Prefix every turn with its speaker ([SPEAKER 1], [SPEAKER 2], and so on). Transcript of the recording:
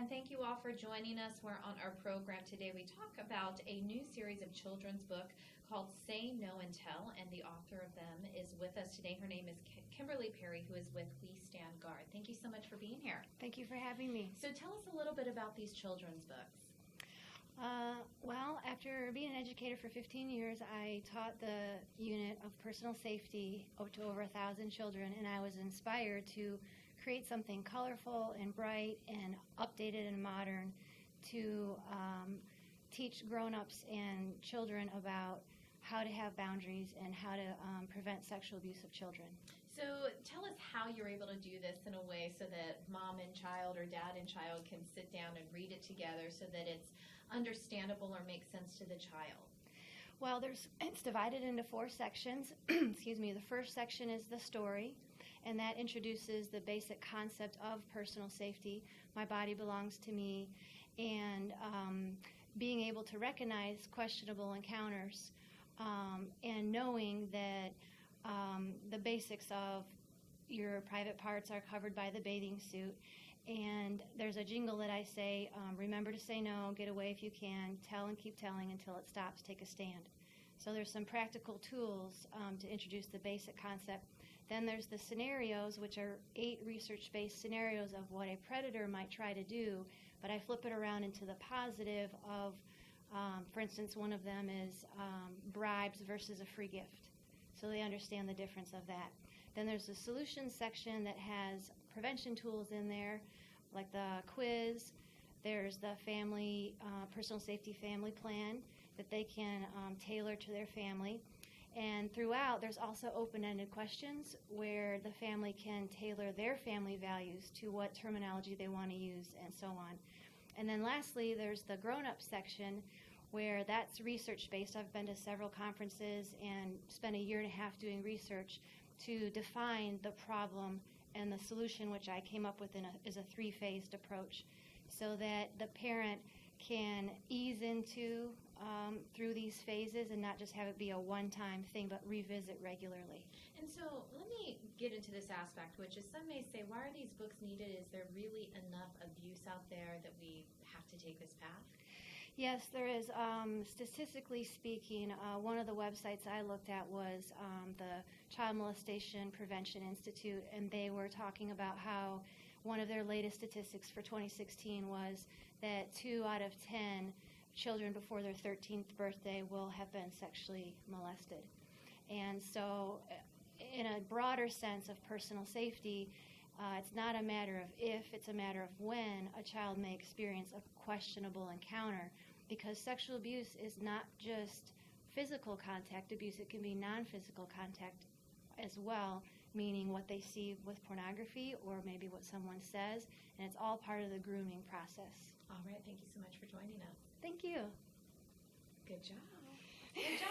[SPEAKER 1] thank you all for joining us. We're on our program today. We talk about a new series of children's book called Say No and Tell, and the author of them is with us today. Her name is Kimberly Perry, who is with We Stand Guard. Thank you so much for being here.
[SPEAKER 2] Thank you for having me.
[SPEAKER 1] So tell us a little bit about these children's books.
[SPEAKER 2] Well, after being an educator for 15 years, I taught the unit of personal safety to over 1,000 children, and I was inspired to create something colorful and bright and updated and modern to teach grown-ups and children about how to have boundaries and how to prevent sexual abuse of children.
[SPEAKER 1] So tell us how you're able to do this in a way so that mom and child or dad and child can sit down and read it together so that it's understandable or makes sense to the child.
[SPEAKER 2] Well, it's divided into 4 sections. Excuse me. The first section is the story, and that introduces the basic concept of personal safety. My body belongs to me, and being able to recognize questionable encounters, and knowing that the basics of your private parts are covered by the bathing suit. And there's a jingle that I say, remember to say no, get away if you can, tell and keep telling until it stops, take a stand. So there's some practical tools to introduce the basic concept. Then there's the scenarios, which are 8 research-based scenarios of what a predator might try to do, but I flip it around into the positive of, for instance, one of them is bribes versus a free gift. So they understand the difference of that. Then there's the solutions section that has prevention tools in there, like the quiz. There's the family, personal safety family plan that they can tailor to their family. And throughout, there's also open-ended questions where the family can tailor their family values to what terminology they want to use and so on. And then lastly, there's the grown-up section where that's research-based. I've been to several conferences and spent a year and a half doing research to define the problem and the solution, which I came up with is a 3-phased approach, so that the parent can ease into through these phases and not just have it be a one-time thing, but revisit regularly.
[SPEAKER 1] And so let me get into this aspect, which is some may say, why are these books needed? Is there really enough abuse out there that we have to take this path?
[SPEAKER 2] Yes, there is. Statistically speaking, one of the websites I looked at was the Child Molestation Prevention Institute, and they were talking about how one of their latest statistics for 2016 was that 2 out of 10 children before their 13th birthday will have been sexually molested. And so in a broader sense of personal safety, it's not a matter of if, it's a matter of when a child may experience a questionable encounter, because sexual abuse is not just physical contact abuse, it can be non-physical contact as well, meaning what they see with pornography or maybe what someone says, and it's all part of the grooming process.
[SPEAKER 1] All right, thank you so much for joining us.
[SPEAKER 2] Thank you.
[SPEAKER 1] Good job. Good job.